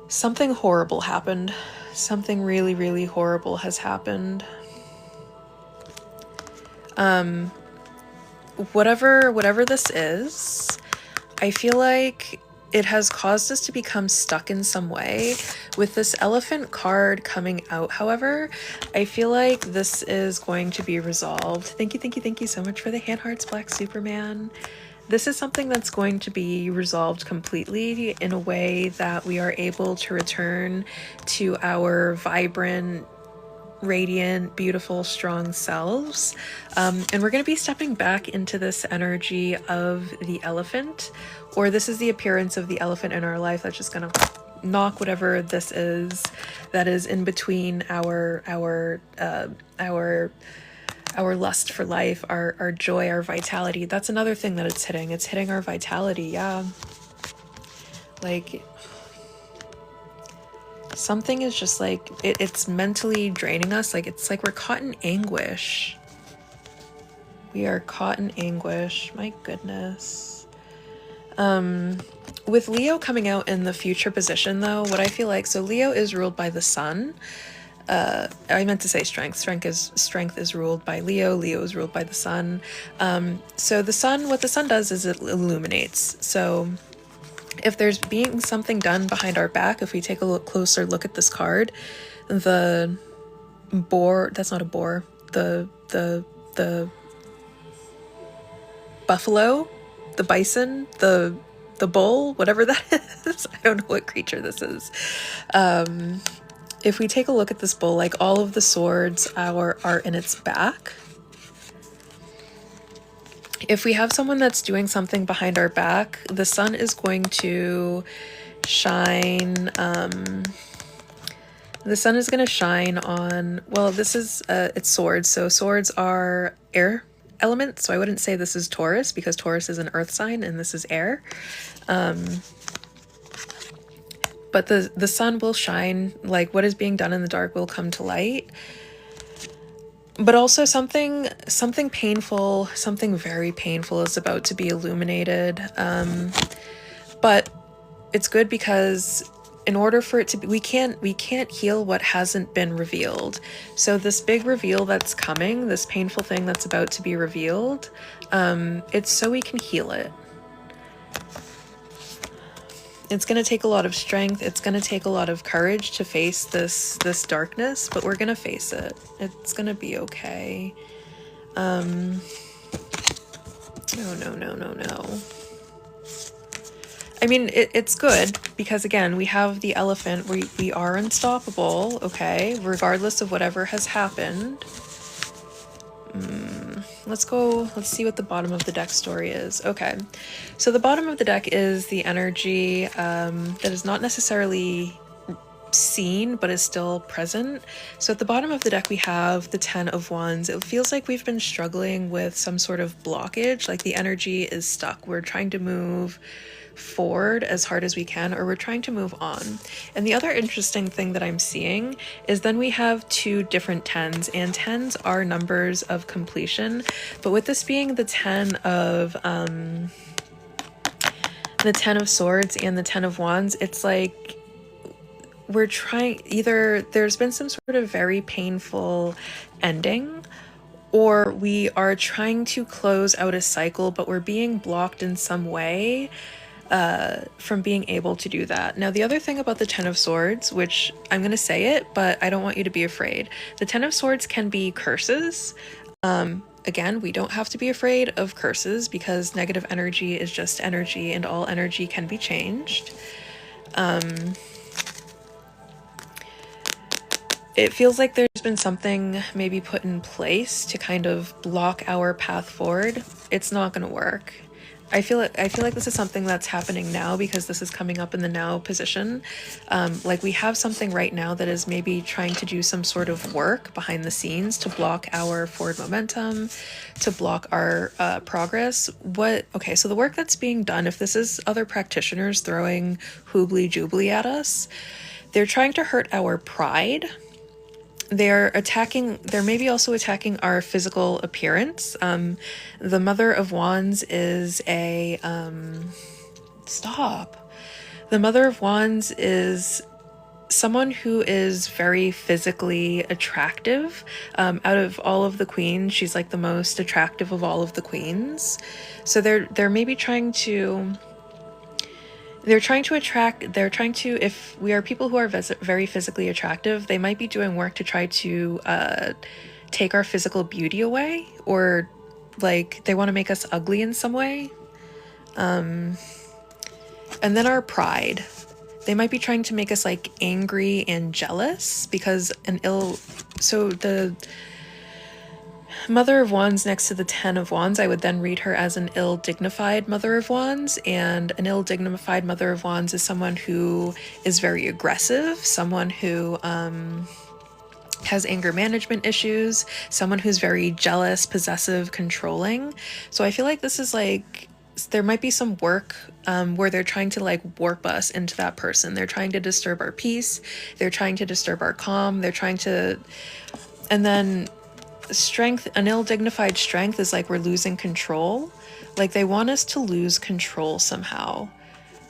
Something horrible happened. Something really, really horrible has happened. Whatever this is, I feel like it has caused us to become stuck in some way. With this elephant card coming out, however, I feel like this is going to be resolved. Thank you so much for the hand hearts, Black Superman. This is something that's going to be resolved completely in a way that we are able to return to our vibrant, radiant, beautiful, strong selves. And we're going to be stepping back into this energy of the elephant, or this is the appearance of the elephant in our life that's just going to knock whatever this is that is in between our lust for life, our joy, our vitality. That's another thing that it's hitting. It's hitting our vitality, yeah. Like, something is just like, it's mentally draining us. Like, it's like we're caught in anguish. We are caught in anguish. My goodness. With Leo coming out in the future position, though, what I feel like, so Leo is ruled by the sun. I meant to say strength. Strength is ruled by Leo. Leo is ruled by the sun. So the sun, what the sun does is it illuminates. So if there's being something done behind our back, if we take a closer look at this card, the boar, that's not a boar, the buffalo, the bison, the bull, whatever that is. I don't know what creature this is. If we take a look at this bull, like, all of the swords are in its back. If we have someone that's doing something behind our back, the sun is going to shine. The sun is going to shine on, well, this is, it's swords. So swords are air elements. So I wouldn't say this is Taurus, because Taurus is an earth sign and this is air. But the sun will shine, like, what is being done in the dark will come to light. But also something painful, something very painful is about to be illuminated. But it's good because in order for it to be, we can't heal what hasn't been revealed. So this big reveal that's coming, this painful thing that's about to be revealed, it's so we can heal it. It's going to take a lot of strength. It's going to take a lot of courage to face this darkness, but we're going to face it. It's going to be okay. No. I mean, it's good because, again, we have the elephant. We are unstoppable, okay, regardless of whatever has happened. Let's see what the bottom of the deck story is. Okay, so the bottom of the deck is the energy that is not necessarily seen but is still present. So at the bottom of the deck we have the 10 of Wands. It feels like we've been struggling with some sort of blockage, like the energy is stuck. We're trying to move forward as hard as we can, or we're trying to move on. And the other interesting thing that I'm seeing is then we have two different 10s, and 10s are numbers of completion. But with this being the 10 of the Ten of Swords and the Ten of Wands, it's like we're trying, either there's been some sort of very painful ending, or we are trying to close out a cycle, but we're being blocked in some way from being able to do that. Now, the other thing about the Ten of Swords, which I'm going to say it, but I don't want you to be afraid. The Ten of Swords can be curses. Again, we don't have to be afraid of curses because negative energy is just energy and all energy can be changed. It feels like there's been something maybe put in place to kind of block our path forward. It's not going to work. I feel like this is something that's happening now because this is coming up in the now position. Like we have something right now that is maybe trying to do some sort of work behind the scenes to block our forward momentum, to block our progress. Okay, so the work that's being done, if this is other practitioners throwing hoobly-joobly at us, they're trying to hurt our pride. They're maybe also attacking our physical appearance. The Mother of Wands is a, The Mother of Wands is someone who is very physically attractive. Out of all of the queens, she's like the most attractive of all of the queens. So they're maybe trying to if we are people who are very physically attractive, they might be doing work to try to take our physical beauty away, or like they want to make us ugly in some way. And then our pride. They might be trying to make us like angry and jealous because the Mother of Wands next to the Ten of Wands, I would then read her as an ill-dignified Mother of Wands, and an ill-dignified Mother of Wands is someone who is very aggressive, someone who has anger management issues, someone who's very jealous, possessive, controlling. So I feel like this is like, there might be some work where they're trying to like warp us into that person. They're trying to disturb our peace. They're trying to disturb our calm. And then strength, an ill-dignified strength is like we're losing control. Like they want us to lose control somehow.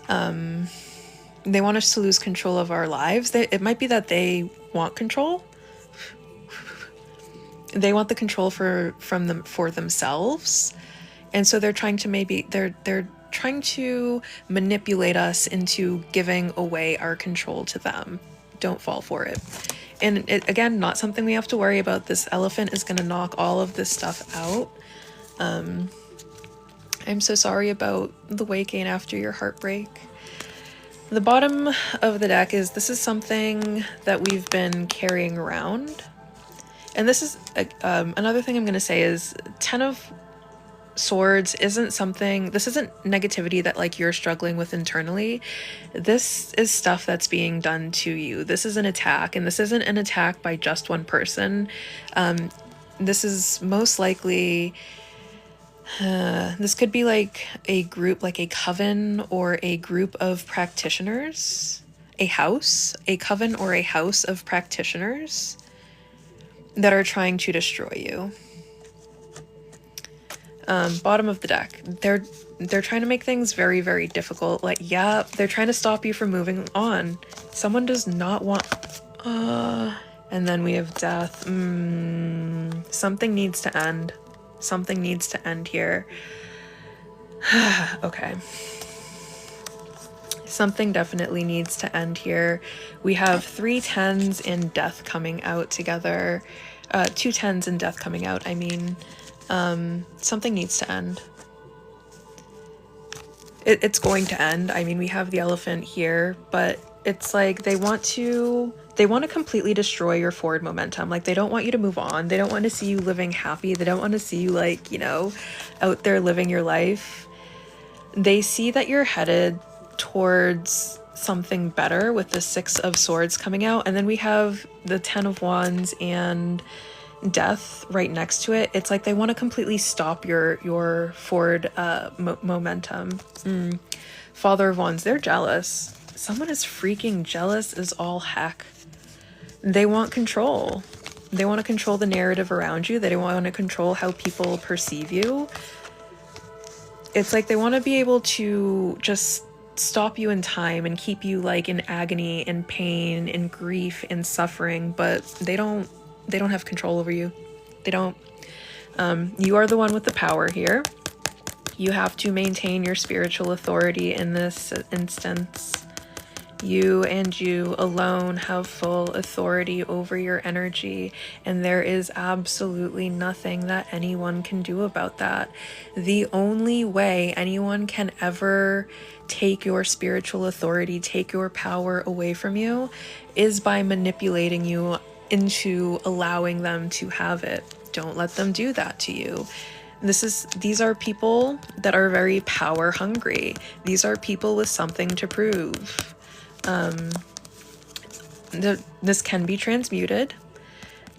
They want us to lose control of our lives. It might be that they want control. They want the control for themselves. And so they're trying to they're trying to manipulate us into giving away our control to them. Don't fall for it. And again, not something we have to worry about. This elephant is going to knock all of this stuff out. I'm so sorry about the weight gain after your heartbreak. The bottom of the deck this is something that we've been carrying around. And this is another thing I'm going to say is Ten of Swords this isn't negativity that like you're struggling with internally. This is stuff that's being done to you. This is an attack, and this isn't an attack by just one person. This is most likely this could be like a group, like a coven or a group of practitioners, a coven or a house of practitioners that are trying to destroy you. Bottom of the deck, they're trying to make things very, very difficult. Like, yeah, they're trying to stop you from moving on. Someone does not want, and then we have death. Something needs to end. Something needs to end here. Okay. Something definitely needs to end here. We have 3 tens and death coming out together. 2 tens and death coming out, I mean. Something needs to end. It's going to end. I mean, we have the elephant here, but it's like they want to completely destroy your forward momentum. Like they don't want you to move on. They don't want to see you living happy. They don't want to see you like, out there living your life. They see that you're headed towards something better with the 6 of Swords coming out, and then we have the 10 of Wands and death right next to it. It's like they want to completely stop your forward momentum. Father of Wands, they're jealous. Someone is freaking jealous as all heck. They want control. They want to control the narrative around you. They want to control how people perceive you. it's like they want to be able to just stop you in time and keep you like in agony and pain and grief and suffering, but they don't have control over you. They don't. You are the one with the power here. You have to maintain your spiritual authority in this instance. You and you alone have full authority over your energy, and there is absolutely nothing that anyone can do about that. The only way anyone can ever take your spiritual authority, take your power away from you, is by manipulating you into allowing them to have it. Don't let them do that to you. These are people that are very power hungry. These are people with something to prove. This can be transmuted.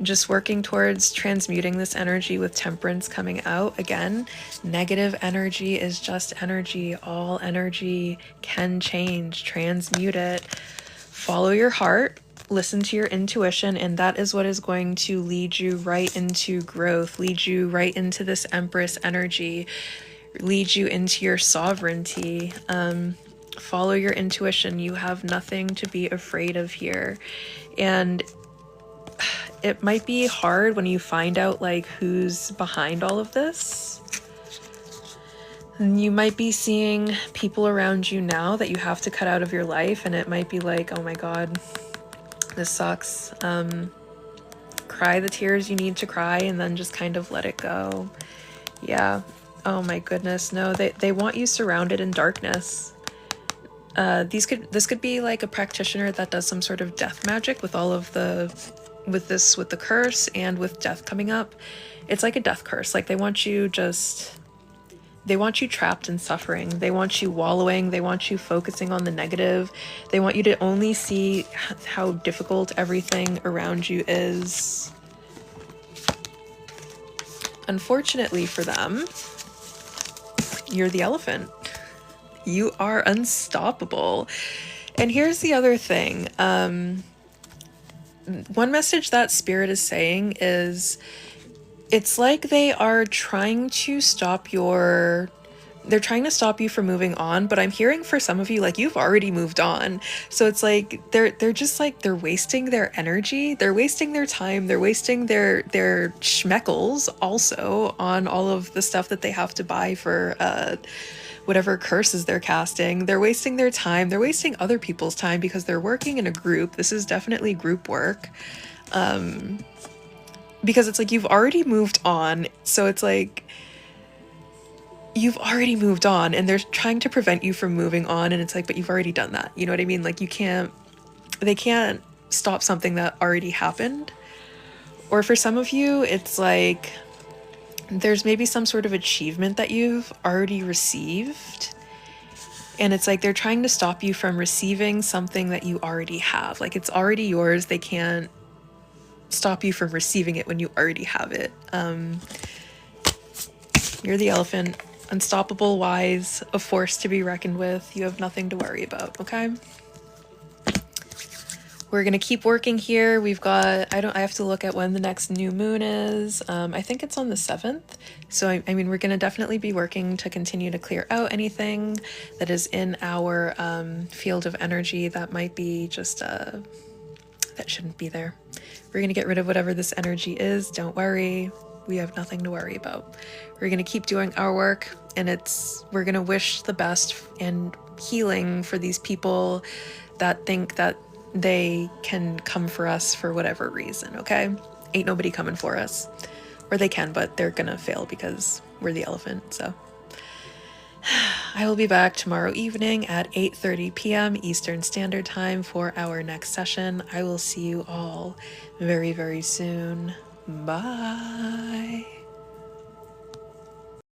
Just working towards transmuting this energy with temperance coming out. Again, negative energy is just energy. All energy can change. Transmute it. Follow your heart. Listen to your intuition, and that is what is going to lead you right into growth, lead you right into this Empress energy, lead you into your sovereignty. Follow your intuition. You have nothing to be afraid of here. And it might be hard when you find out like who's behind all of this. And you might be seeing people around you now that you have to cut out of your life, and it might be like, oh my God, this sucks. Cry the tears you need to cry and then just kind of let it go. Yeah. Oh my goodness. No, they want you surrounded in darkness. This could be like a practitioner that does some sort of death magic with all of with the curse and with death coming up. It's like a death curse. Like they want you trapped in suffering. They want you wallowing. They want you focusing on the negative. They want you to only see how difficult everything around you is. Unfortunately for them, you're the elephant. You are unstoppable. And here's the other thing. One message that Spirit is saying is, it's like they are trying to stop they're trying to stop you from moving on, but I'm hearing for some of you, like, you've already moved on. So it's like, they're just like, they're wasting their energy, they're wasting their time, they're wasting their schmeckles also on all of the stuff that they have to buy for, whatever curses they're casting. They're wasting their time, they're wasting other people's time because they're working in a group. This is definitely group work. Because it's like, you've already moved on. So it's like, you've already moved on and they're trying to prevent you from moving on. And it's like, but you've already done that. You know what I mean? Like they can't stop something that already happened. Or for some of you, it's like, there's maybe some sort of achievement that you've already received. And it's like, they're trying to stop you from receiving something that you already have. Like, it's already yours. They can't stop you from receiving it when you already have it. You're the elephant, unstoppable, wise, a force to be reckoned with. You have nothing to worry about, okay? We're gonna keep working here. We've got, I have to look at when the next new moon is. I think it's on the 7th. So I mean, we're gonna definitely be working to continue to clear out anything that is in our field of energy that might be just, that shouldn't be there. We're gonna get rid of whatever this energy is. Don't worry, we have nothing to worry about. We're gonna keep doing our work, and we're gonna wish the best and healing for these people that think that they can come for us for whatever reason, okay? Ain't nobody coming for us. Or they can, but they're gonna fail because we're the elephant, so. I will be back tomorrow evening at 8:30 p.m. Eastern Standard Time for our next session. I will see you all very, very soon. Bye.